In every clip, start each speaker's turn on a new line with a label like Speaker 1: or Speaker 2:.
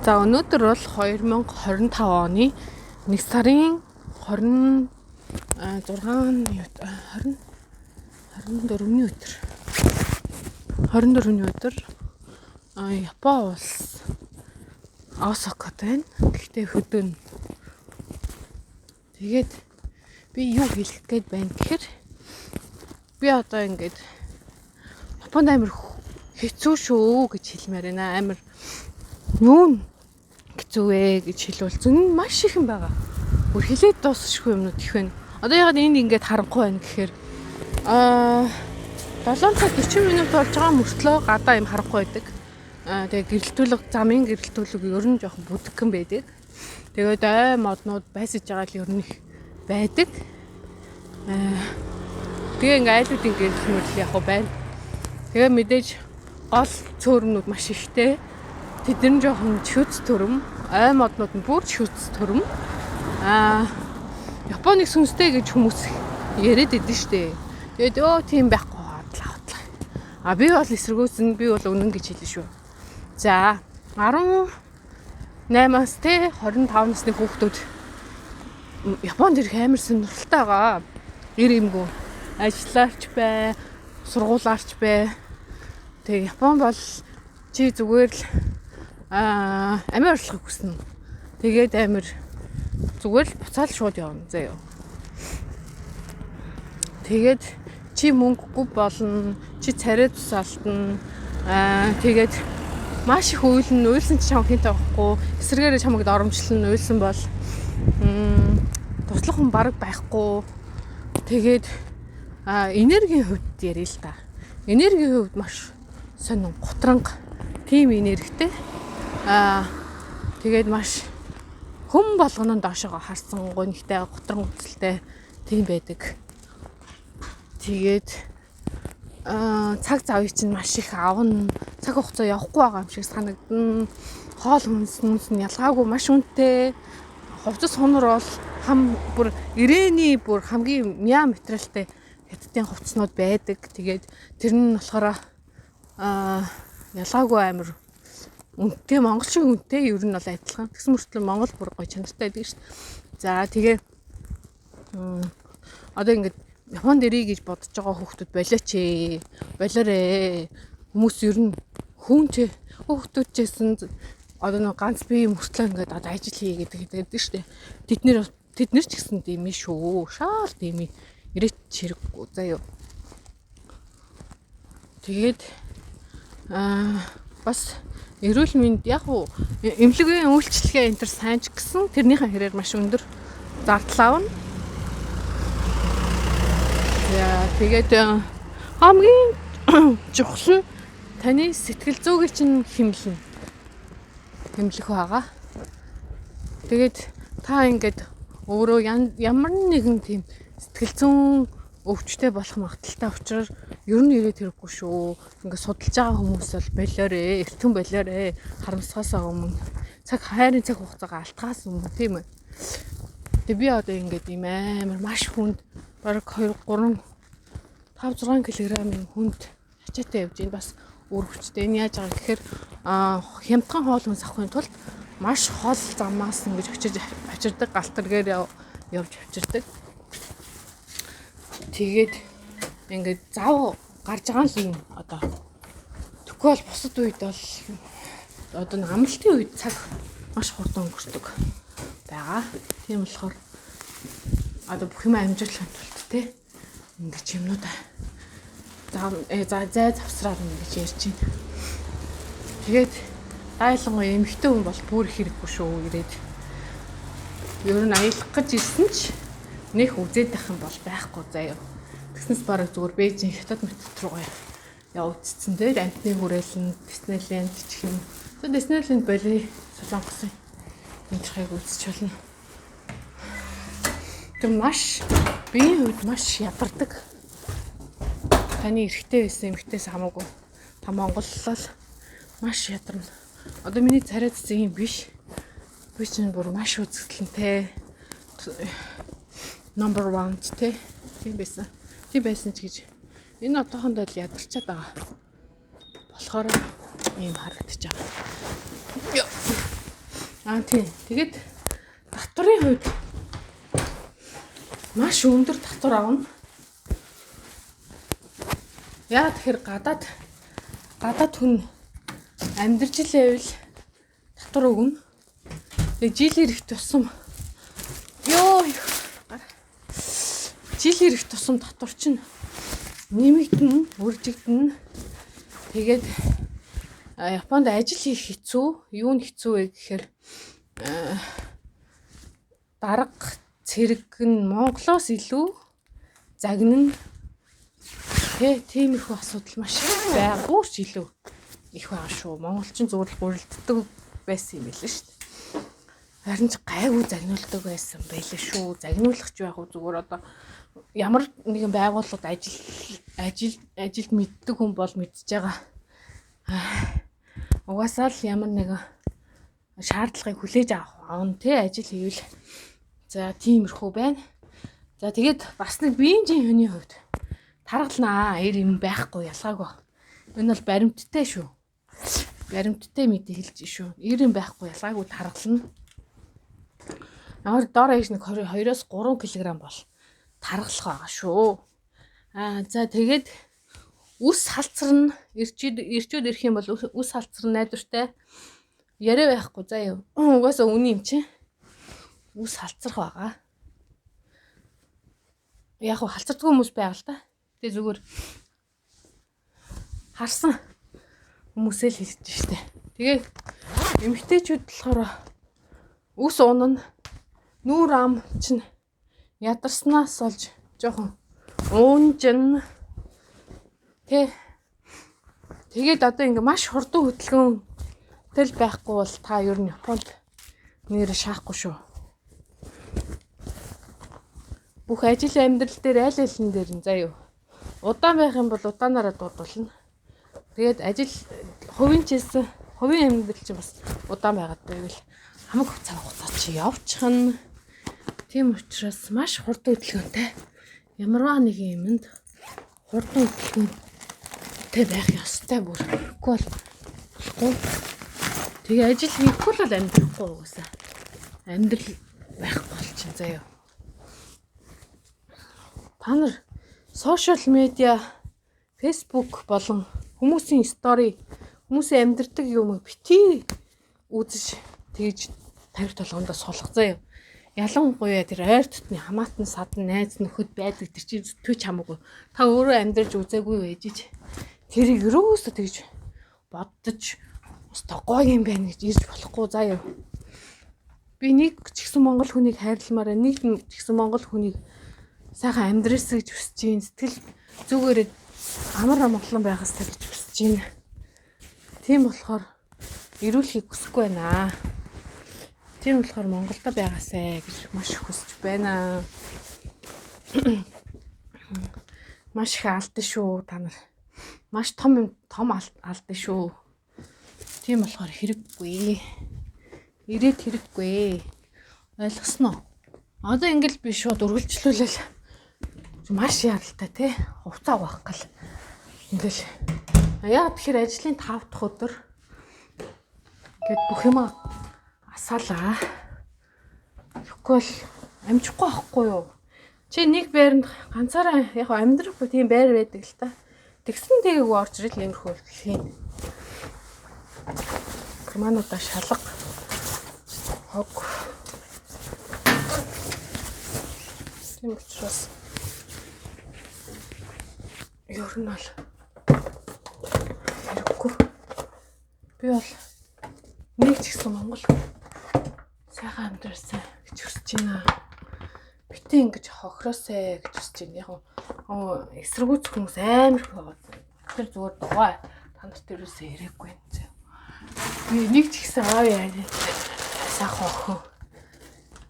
Speaker 1: За өнөөдөр бол 2025 оны 1 сарын 24-ний өдөр. 24-ний өдөр Япон улс Осакад байна. Гэхдээ хөдөө. Тэгээд би юу хэлэх гээд байна гэхээр би одоо ингээд Японд амар хэцүү шүү гэж хэлмээр байна. Амар юу хэцүү вэ гэж хэлвэл зэн маш их юм байгаа. Бүр хэлээд дуусахгүй юмнууд их байна. Одоо ягаад энд ингээд харанхуй байна гэхээр 7 цаг 40 минут болж байгаа мөртлөө гадаа юм харанхуй байдаг. Тэгээ гэрэлтүүлэг, замын гэрэлтүүлэг ер нь жоохон бүдгхэн байдаг. Тэгээд ой моднууд байсаж байгаа л ер нь их байдаг. Тэгээ ингээ айлуудын гэрэлтмэл яг байна. Тэгээ мэдээж гол цөөрмнүүд маш ихтэй. Тэд нар жоохон чүц төрөм, ой моднууд нь бүр чүц төрөм. Японыг сүнстэй гэж хүмүүс яриад идэв штэ. Тэгээд тийм байхгүй хадлаа. Би бол эсэргүүцэн, би бол үнэн гэж хэлнэ шүү. За 18-аас те 25 насны хүүхдүүд Японд ирэх амар сонирхолтой байгаа. Ир юмгүй ажиллаарч бай, сургуулаарч бай. Тэгээ Япон бол чи зүгээр л амир орлохыг хүснэ. Тэгээд амир зүгээр л буцаал шууд явна заяа. Тэгээд чи мөнгөгүй болно, чи царай тусаалтна. Тэгээд маш их уйлсан ч чам хинт авахгүй, эсрэгээрээ чамайг доромжлон уйлсан бол туслах хүн бараг байхгүй. Тэгээд энергийн хувьд ярил л та. Энергийн хувьд маш сонин гутранг тийм энергитэй. Тэгээд маш хүм болгоно доошоо харсан гонхтой гутран үзэлтэй тийм байдаг. Тэгээд цаг завыг чинь маш их авна. Цаг хугацаа явахгүй байгаа юм шиг санагдана. Хоол хүнс нь ялгаагүй маш үнэтэй. Хувцас хонор бол бүр ирээний бүр хамгийн мяа материалтай хятадын хувцснууд байдаг. Тэгээд тэр нь болохоор ялгаагүй амир үнэтэй, монгол шиг үнэтэй ер нь бол адилхан. Тэгсэн мөртлөө монгол бүр гоё чанартай байдаг шүү дээ. За тэгээ одоо ингээд Японд ирье гэж бодож байгаа хүүхдүүд болооч ээ. Болоорой. Хүмүүс ер нь хүнч хүүхдүүдчээсэн одоо нэг ганц бие мөртлөө ингээд одоо ажил хий гэдэг шүү дээ. Тэд нэр ч гэсэн дими шүү. Шаал дими. Ирээч хэрэггүй заяа. Тэгээд бас эрүүл мэнд яг уу эмнэлгийн үйлчлэгээ энэ төр сайн ч гэсэн тэрнийхэн хэрээр маш өндөр зардал авна. Яа тэгээд хамгийн чухал нь таны сэтгэл зүйг чинь хэмлэх байгаа. Тэгээд та ингээд өөрөө ямар нэгэн тийм сэтгэл зүйн өвчтэй болох магадaltaй учраас ер нь ирээд хэрэггүй шүү. Ингээд судалж байгаа хүмүүс бол болоорой, эртхэн болоорой. Харамсахаасаа өмнө хайрын цаг хугацаагаа алтгаас өмнө тийм ээ. Тэгээ би одоо ингээд ийм амар маш хүнд бараг 2 3 5 6 кг-ийн хүнд ачаатай явж байна. Бас үр хүчтэй. Энэ яаж байгаа гэхээр хямдхан хоол хүнс авахын тулд маш хол замаас ингэж очирдаг, галтаргээр явж авчирдаг. Тэгээд ингээд зав гарч байгаа л юм одоо. Тэгвэл бусад үед бол одоо амралтын үед цаг маш хурдан өнгөрдөг байгаа. Тийм болохоор одоо бүх юм амжирлахын тулд те ингэж юмнууд зай завсраар ингэж ярьж байна. Тэгээд айлангуй эмэгтэй хүн бол бүр хэрэггүй шүү ирээд. Ер нь аялах гэж ирсэн ч нэх үзээд байх юм бол байхгүй заяа. Тэгснээс бараг зүгээр Бээжин хятад метр руугаа явагдсан дээр амтны хүрээлэн Диснейленд ч юм. Диснейленд боли Солонгосын энэ чиг үзэж болно. Тэг маш биеийн хувьд маш ядардаг. Таны эрэгтэй байсан эмэгтэйс хамаагүй та Монгол бол маш ядарна. Одоо миний царайд зэн юм биш. Би чинь бүр маш үзэгдэлнтэй. Number 1 те. Тийм байсан. Тийм байсан ч гэж. Энэ одоохондоо л ядарчаад байгаа. Болохоор ийм харагдаж байгаа. Тийм. Тэгээд татварын хувьд маш өндөр татвар авна. Яа тэгэхээр гадаад хүн амьдарч илээвэл татвар өгнө. Тэгээд жилээр их тусам жилээр их тусам татвар чинь нэмэгдэн, үржигдэн. Тэгээд Японд ажил хийх хэцүү. Юу нь хэцүү вэ гэхээр дарга цэрэг нь Монголоос илүү загнан. Тиймэрхүү асуудал маш байгаагүй ч илүү их байгаа шүү. Монголчин зүгээр гурилддаг байсан юм билээ шүү дээ. Харин ч гайгүй загнуулдаг байсан байлээ шүү. Загнуулах ч яг зүгээр одоо ямар нэгэн байгууллагад ажилд мэддэг хүн бол мэдж байгаа. Угаасаа л ямар нэгэн шаардлагыг хүлээж авах ажил хийвэл за тиймэрхүү байна. За тэгээд бас нэг биеийн хүний хувьд таргалнаа юм байхгүй ялгаагүй. Энэ бол баримттай шүү. Баримттай мэдээ хэлж шүү. Юм байхгүй ялгаагүй таргална. Ямар дор ээж нэг 22-оос 3 кг бол таргалах байгаа шүү. За тэгээд үс халцрна ирчүүд ирэх юм бол үс халцрна найдвартай яриа байхгүй заа юу. Угаасаа үний юм чи. Үс халцрах байгаа. Яг халцардгүй хүмүүс байга л да. Тэгээ зүгээр харсан хүмүүсээ л хэлж штэ. Тэгээ эмэгтэйчүүд болохоор үс унана нүүр ам чинь ядарснаас олж жоохон уунжин. Тэгээд одоо ингээ маш хурдан хөдөлгөөнтэй байхгүй бол та ер нь Японд нэр шаахгүй шүү. Бүх ажил амьдрал дээр аль алин дээр заа юу. Удаан байх юм бол удаанаараа дуудуулна. Тэгээд хувийн амьдрал чинь бас удаан байгаад байвал хамаг цаг хугацаа чи явчихна. Тийм учраас маш хурдан хөдөлгөөнтэй ямарваа нэг юмд хурдан хөдөлгөөнтэй байх ёстой бүр. Тэгэхгүй бол тэгээ ажил хийхгүй л амьдрахгүй угаасаа. Амьдрал байхгүй болчих заа юу. Та нар сошиал медиа, Facebook болон хүмүүсийн стори, хүмүүсийн амьдардаг юмыг битгий үзэж тэгж тавир толгоондоо сулгах заа юу. Ялангуяа тэр ойр дотны хамаатан садан найз нөхөд байдаг тэр чинь төч хамаагүй. Та өөрөө амьдарч үзээгүй байж тэрийг юусоо тэгж боддож гоё юм байна гэж ирж болохгүй заа юу. Би нэг ч гэсэн монгол хүнийг хайрламаараа нэг ч гэсэн монгол хүнийг сайхан амьдраасаа гэж хүсэж байна. Сэтгэл зүгээрээ амар амгалан байгаасаа гэж хүсэж байна. Тийм болохоор ирүүлэхийг хүсэхгүй байна. Тийм болохоор Монголда байгаасаа гэж маш их хүсэж байна. Маш их алдсан шүү та нар. Маш том алдсан шүү. Тийм болохоор хэрэггүй. Ирээд хэрэггүй. Ойлгосноо? Одоо ингээл би шууд үргэлжлүүлэл маш яралтай тий. Хувцас авах гал. Ингээл яа тэгэхээр ажлын 5 дахь өдөр гээд бүх юм асаалаа. Тэгэхгүй л амжихгүй байхгүй юу? Чи нэг байранд ганцаараа яг амьдрахгүй тийм байр байдаг л та. Тэгсэн тэгээгүй орж ирэл нэмэрхүү хэлхийн. Манайда шалга хог. Тийм учраас ер нь бол хэрэггүй. Би бол нэг ч гэсэн Монгол сайхан амьдралсаа гэж хүсэж байна. Битээ ингэж хохроосаа гэж хүсэж байна. Яг эсэргүүцэх хүмүүс амар их байгаа. Тэр зүгээр дугаа та нарт юусаа ирээгүй юм зэ. Би нэг ч гэсэн аав яа сайхан охин.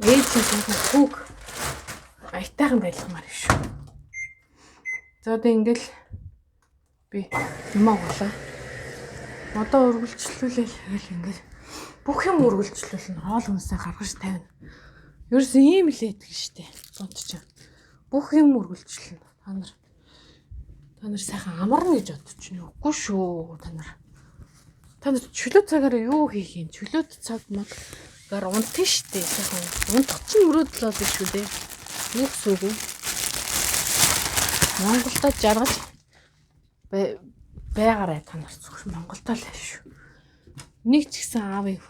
Speaker 1: Ээжийн хүүг аятайхан байлгамаар шүү. За одоо ингээл би юмаа болоо. Одоо үргэлжлүүлээл ингээл бүх юм үргэлжлүүлнэ. Хоол хүнсээ гаргаж тавина. Ерөөс ийм л яддаг штэ. Гонч чинь. Бүх юм үргэлжлүүлнэ. Та нар сайхан амарна гэж бодож байна. Үгүй шүү та нар. Та нар чөлөө цагаараа юу хийх юм? Чөлөөт цаг мод гар унтын штэ. Сайхан унтах чинь мөрөөдөл бол биш үү дээ. Юу гэсэн үг вэ? Монголдо жаргаж байгаарай та нар зүгш Монголдо л шүү. Нэг ч гэсэн аавын